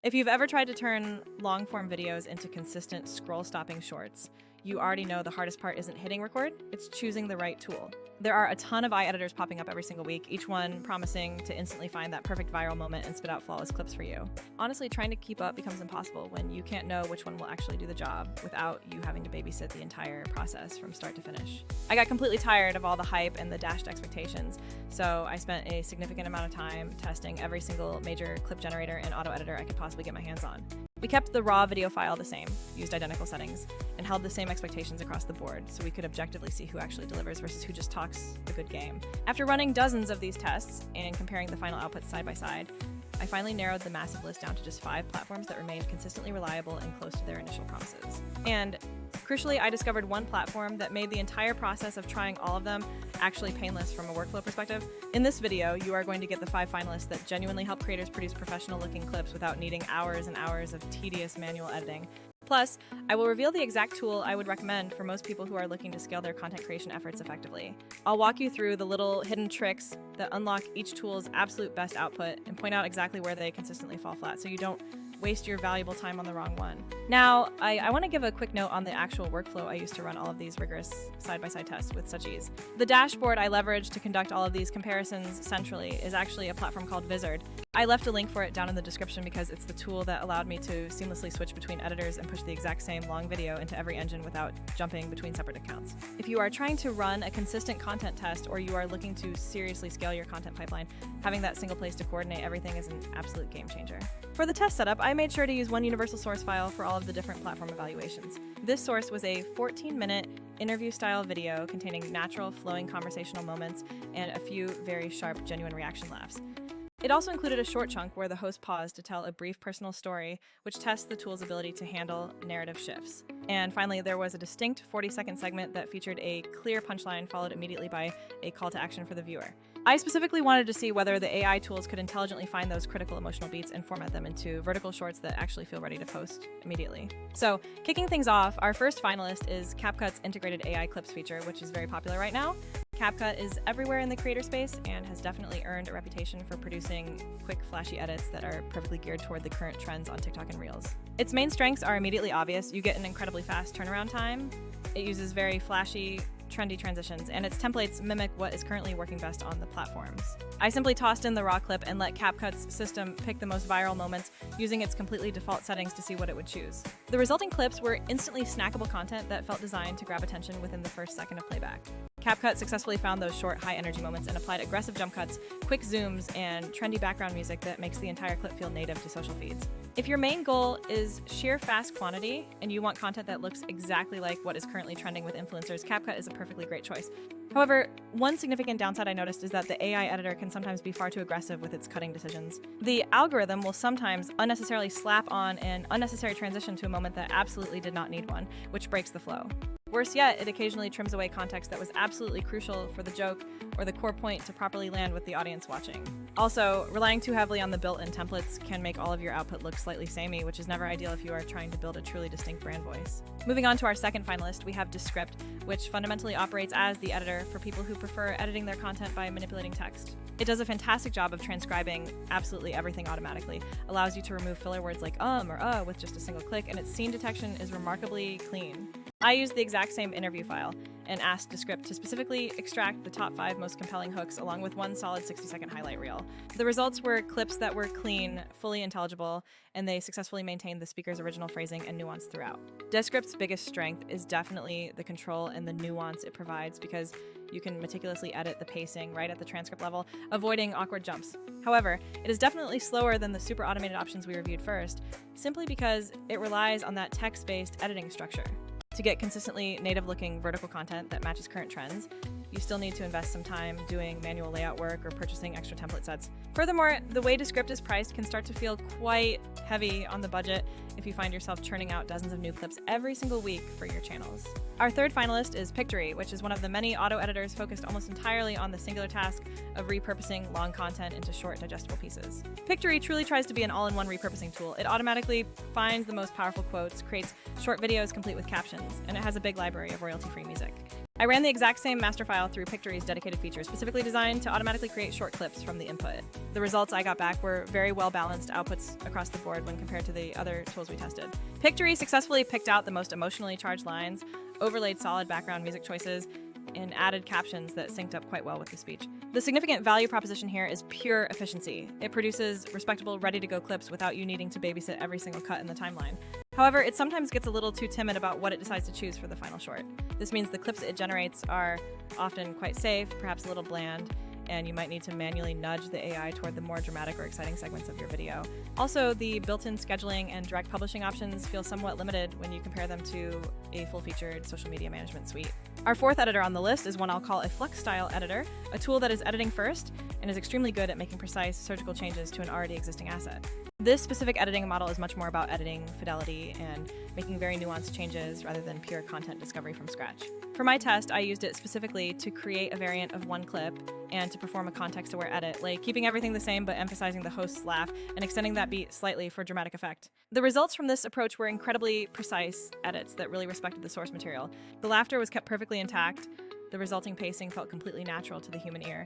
If you've ever tried to turn long-form videos into consistent scroll-stopping shorts, you already know the hardest part isn't hitting record, it's choosing the right tool. There are a ton of editors popping up every single week, each one promising to instantly find that perfect viral moment and spit out flawless clips for you. Honestly, trying to keep up becomes impossible when you can't know which one will actually do the job without you having to babysit the entire process from start to finish. I got completely tired of all the hype and the dashed expectations, so I spent a significant amount of time testing every single major clip generator and auto editor I could possibly get my hands on. We kept the raw video file the same, used identical settings, and held the same expectations across the board so we could objectively see who actually delivers versus who just talks a good game. After running dozens of these tests and comparing the final outputs side by side, I finally narrowed the massive list down to just 5 platforms that remained consistently reliable and close to their initial promises. And crucially, I discovered one platform that made the entire process of trying all of them actually painless from a workflow perspective. In this video, you are going to get the 5 finalists that genuinely help creators produce professional-looking clips without needing hours and hours of tedious manual editing. Plus, I will reveal the exact tool I would recommend for most people who are looking to scale their content creation efforts effectively. I'll walk you through the little hidden tricks that unlock each tool's absolute best output and point out exactly where they consistently fall flat so you don't waste your valuable time on the wrong one. Now, I want to give a quick note on the actual workflow I used to run all of these rigorous side-by-side tests with such ease. The dashboard I leveraged to conduct all of these comparisons centrally is actually a platform called Vizard. I left a link for it down in the description because it's the tool that allowed me to seamlessly switch between editors and push the exact same long video into every engine without jumping between separate accounts. If you are trying to run a consistent content test or you are looking to seriously scale your content pipeline, having that single place to coordinate everything is an absolute game changer. For the test setup, I made sure to use one universal source file for all of the different platform evaluations. This source was a 14-minute interview-style video containing natural, flowing conversational moments and a few very sharp, genuine reaction laughs. It also included a short chunk where the host paused to tell a brief personal story, which tests the tool's ability to handle narrative shifts. And finally, there was a distinct 40-second segment that featured a clear punchline followed immediately by a call to action for the viewer. I specifically wanted to see whether the AI tools could intelligently find those critical emotional beats and format them into vertical shorts that actually feel ready to post immediately. So, kicking things off, our first finalist is CapCut's integrated AI clips feature, which is very popular right now. CapCut is everywhere in the creator space and has definitely earned a reputation for producing quick, flashy edits that are perfectly geared toward the current trends on TikTok and Reels. Its main strengths are immediately obvious. You get an incredibly fast turnaround time. It uses very flashy, trendy transitions, and its templates mimic what is currently working best on the platforms. I simply tossed in the raw clip and let CapCut's system pick the most viral moments using its completely default settings to see what it would choose. The resulting clips were instantly snackable content that felt designed to grab attention within the first second of playback. CapCut successfully found those short, high-energy moments and applied aggressive jump cuts, quick zooms, and trendy background music that makes the entire clip feel native to social feeds. If your main goal is sheer fast quantity and you want content that looks exactly like what is currently trending with influencers, CapCut is a perfectly great choice. However, one significant downside I noticed is that the AI editor can sometimes be far too aggressive with its cutting decisions. The algorithm will sometimes unnecessarily slap on an unnecessary transition to a moment that absolutely did not need one, which breaks the flow. Worse yet, it occasionally trims away context that was absolutely crucial for the joke or the core point to properly land with the audience watching. Also, relying too heavily on the built-in templates can make all of your output look slightly samey, which is never ideal if you are trying to build a truly distinct brand voice. Moving on to our second finalist, we have Descript, which fundamentally operates as the editor for people who prefer editing their content by manipulating text. It does a fantastic job of transcribing absolutely everything automatically, allows you to remove filler words like or with just a single click, and its scene detection is remarkably clean. I used the exact same interview file and asked Descript to specifically extract the top 5 most compelling hooks along with one solid 60-second highlight reel. The results were clips that were clean, fully intelligible, and they successfully maintained the speaker's original phrasing and nuance throughout. Descript's biggest strength is definitely the control and the nuance it provides because you can meticulously edit the pacing right at the transcript level, avoiding awkward jumps. However, it is definitely slower than the super automated options we reviewed first, simply because it relies on that text-based editing structure. To get consistently native-looking vertical content that matches current trends, you still need to invest some time doing manual layout work or purchasing extra template sets. Furthermore, the way Descript is priced can start to feel quite heavy on the budget if you find yourself churning out dozens of new clips every single week for your channels. Our third finalist is Pictory, which is one of the many auto editors focused almost entirely on the singular task of repurposing long content into short, digestible pieces. Pictory truly tries to be an all-in-one repurposing tool. It automatically finds the most powerful quotes, creates short videos complete with captions, and it has a big library of royalty-free music. I ran the exact same master file through Pictory's dedicated feature, specifically designed to automatically create short clips from the input. The results I got back were very well-balanced outputs across the board when compared to the other tools we tested. Pictory successfully picked out the most emotionally charged lines, overlaid solid background music choices, and added captions that synced up quite well with the speech. The significant value proposition here is pure efficiency. It produces respectable, ready-to-go clips without you needing to babysit every single cut in the timeline. However, it sometimes gets a little too timid about what it decides to choose for the final short. This means the clips it generates are often quite safe, perhaps a little bland, and you might need to manually nudge the AI toward the more dramatic or exciting segments of your video. Also, the built-in scheduling and direct publishing options feel somewhat limited when you compare them to a full-featured social media management suite. Our fourth editor on the list is one I'll call a Flux-style editor, a tool that is editing first and is extremely good at making precise surgical changes to an already existing asset. This specific editing model is much more about editing fidelity and making very nuanced changes rather than pure content discovery from scratch. For my test, I used it specifically to create a variant of one clip and to perform a context-aware edit, like keeping everything the same but emphasizing the host's laugh and extending that beat slightly for dramatic effect. The results from this approach were incredibly precise edits that really respected the source material. The laughter was kept perfectly intact, the resulting pacing felt completely natural to the human ear,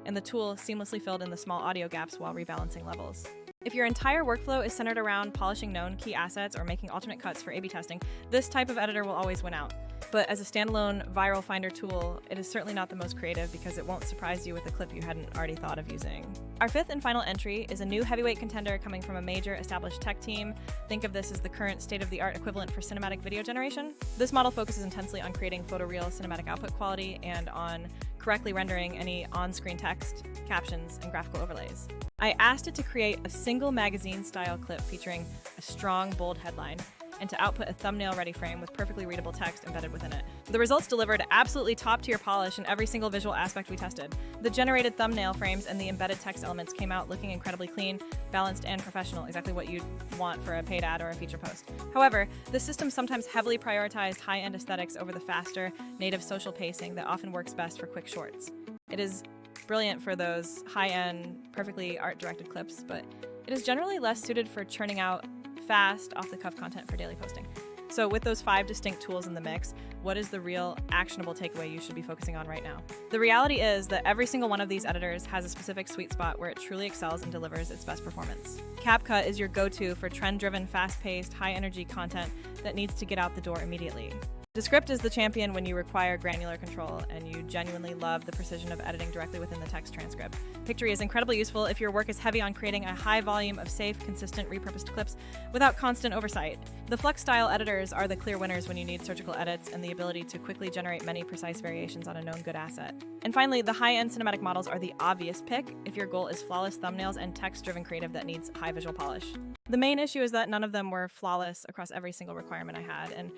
and the tool seamlessly filled in the small audio gaps while rebalancing levels. If your entire workflow is centered around polishing known key assets or making alternate cuts for A/B testing, this type of editor will always win out. But as a standalone viral finder tool, it is certainly not the most creative because it won't surprise you with a clip you hadn't already thought of using. Our fifth and final entry is a new heavyweight contender coming from a major established tech team. Think of this as the current state-of-the-art equivalent for cinematic video generation. This model focuses intensely on creating photoreal cinematic output quality and on correctly rendering any on-screen text, captions, and graphical overlays. I asked it to create a single magazine-style clip featuring a strong, bold headline, and to output a thumbnail-ready frame with perfectly readable text embedded within it. The results delivered absolutely top-tier polish in every single visual aspect we tested. The generated thumbnail frames and the embedded text elements came out looking incredibly clean, balanced, and professional, exactly what you'd want for a paid ad or a feature post. However, the system sometimes heavily prioritized high-end aesthetics over the faster, native social pacing that often works best for quick shorts. It is brilliant for those high-end, perfectly art-directed clips, but it is generally less suited for churning out fast, off-the-cuff content for daily posting. So with those 5 distinct tools in the mix, what is the real actionable takeaway you should be focusing on right now? The reality is that every single one of these editors has a specific sweet spot where it truly excels and delivers its best performance. CapCut is your go-to for trend-driven, fast-paced, high-energy content that needs to get out the door immediately. Descript is the champion when you require granular control and you genuinely love the precision of editing directly within the text transcript. Pictory is incredibly useful if your work is heavy on creating a high volume of safe, consistent, repurposed clips without constant oversight. The Flux-style editors are the clear winners when you need surgical edits and the ability to quickly generate many precise variations on a known good asset. And finally, the high-end cinematic models are the obvious pick if your goal is flawless thumbnails and text-driven creative that needs high visual polish. The main issue is that none of them were flawless across every single requirement I had, and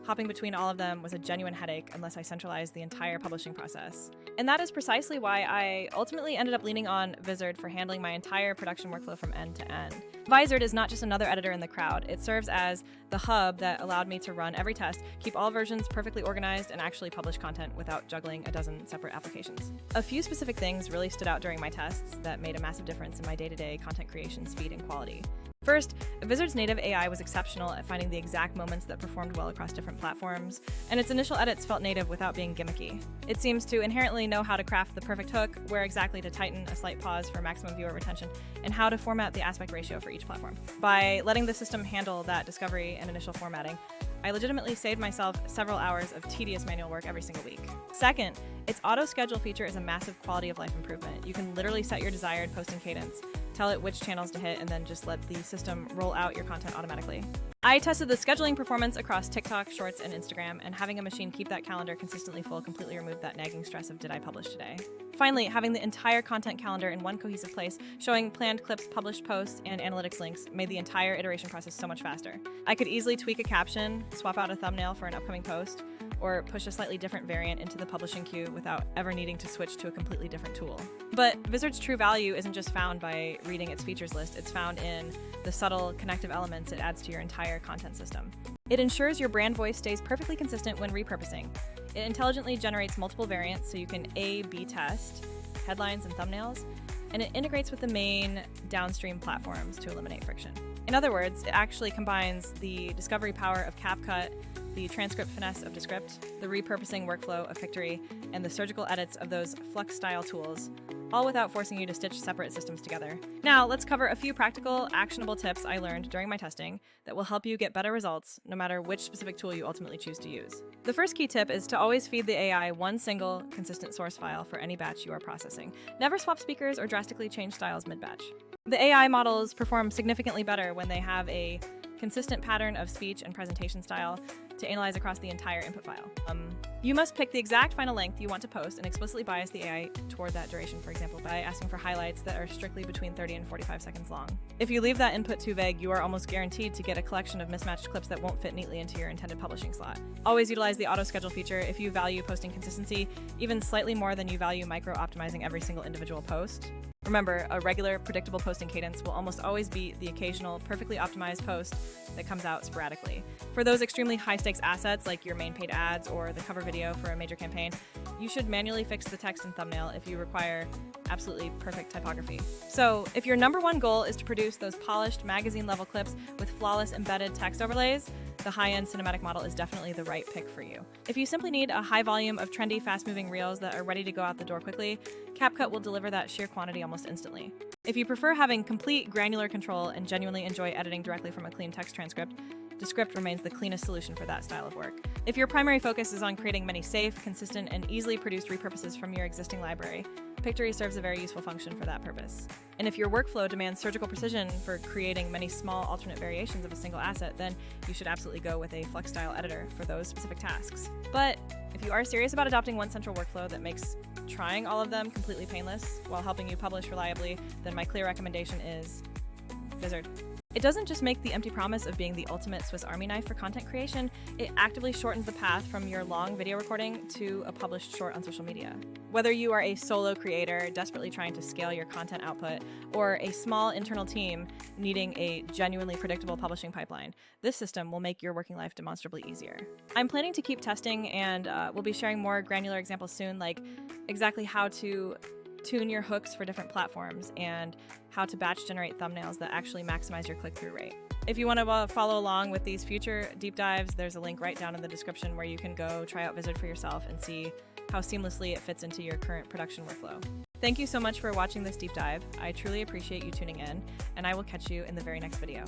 hopping between all of them was a genuine headache unless I centralized the entire publishing process. And that is precisely why I ultimately ended up leaning on Vizard for handling my entire production workflow from end to end. Vizard is not just another editor in the crowd. It serves as the hub that allowed me to run every test, keep all versions perfectly organized, and actually publish content without juggling a dozen separate applications. A few specific things really stood out during my tests that made a massive difference in my day-to-day content creation speed and quality. First, Vizard's native AI was exceptional at finding the exact moments that performed well across different platforms, and its initial edits felt native without being gimmicky. It seems to inherently know how to craft the perfect hook, where exactly to tighten a slight pause for maximum viewer retention, and how to format the aspect ratio for each platform. By letting the system handle that discovery and initial formatting, I legitimately saved myself several hours of tedious manual work every single week. Second, its auto-schedule feature is a massive quality of life improvement. You can literally set your desired posting cadence, tell it which channels to hit, and then just let the system roll out your content automatically. I tested the scheduling performance across TikTok, Shorts, and Instagram, and having a machine keep that calendar consistently full completely removed that nagging stress of did I publish today. Finally, having the entire content calendar in one cohesive place, showing planned clips, published posts, and analytics links made the entire iteration process so much faster. I could easily tweak a caption, swap out a thumbnail for an upcoming post, or push a slightly different variant into the publishing queue without ever needing to switch to a completely different tool. But Vizard's true value isn't just found by reading its features list, it's found in the subtle connective elements it adds to your entire content system. It ensures your brand voice stays perfectly consistent when repurposing. It intelligently generates multiple variants so you can A/B test headlines and thumbnails, and it integrates with the main downstream platforms to eliminate friction. In other words, it actually combines the discovery power of CapCut, the transcript finesse of Descript, the repurposing workflow of Pictory, and the surgical edits of those Flux-style tools, all without forcing you to stitch separate systems together. Now, let's cover a few practical, actionable tips I learned during my testing that will help you get better results no matter which specific tool you ultimately choose to use. The first key tip is to always feed the AI one single, consistent source file for any batch you are processing. Never swap speakers or drastically change styles mid-batch. The AI models perform significantly better when they have a consistent pattern of speech and presentation style to analyze across the entire input file. You must pick the exact final length you want to post and explicitly bias the AI toward that duration, for example, by asking for highlights that are strictly between 30 and 45 seconds long. If you leave that input too vague, you are almost guaranteed to get a collection of mismatched clips that won't fit neatly into your intended publishing slot. Always utilize the auto-schedule feature if you value posting consistency, even slightly more than you value micro-optimizing every single individual post. Remember, a regular, predictable posting cadence will almost always beat the occasional, perfectly optimized post that comes out sporadically. For those extremely high-stakes assets like your main paid ads or the cover video for a major campaign, you should manually fix the text and thumbnail if you require absolutely perfect typography. So, if your number one goal is to produce those polished, magazine-level clips with flawless embedded text overlays, the high-end cinematic model is definitely the right pick for you. If you simply need a high volume of trendy, fast-moving reels that are ready to go out the door quickly, CapCut will deliver that sheer quantity almost instantly. If you prefer having complete granular control and genuinely enjoy editing directly from a clean text transcript, Descript remains the cleanest solution for that style of work. If your primary focus is on creating many safe, consistent, and easily produced repurposes from your existing library, Pictory serves a very useful function for that purpose. And if your workflow demands surgical precision for creating many small alternate variations of a single asset, then you should absolutely go with a Flux-style editor for those specific tasks. But if you are serious about adopting one central workflow that makes trying all of them completely painless while helping you publish reliably, then my clear recommendation is Vizard. It doesn't just make the empty promise of being the ultimate Swiss Army knife for content creation, it actively shortens the path from your long video recording to a published short on social media. Whether you are a solo creator desperately trying to scale your content output, or a small internal team needing a genuinely predictable publishing pipeline, this system will make your working life demonstrably easier. I'm planning to keep testing, and we'll be sharing more granular examples soon, like exactly how to tune your hooks for different platforms and how to batch generate thumbnails that actually maximize your click-through rate. If you want to follow along with these future deep dives, there's a link right down in the description where you can go try out Vizard for yourself and see how seamlessly it fits into your current production workflow. Thank you so much for watching this deep dive. I truly appreciate you tuning in, and I will catch you in the very next video.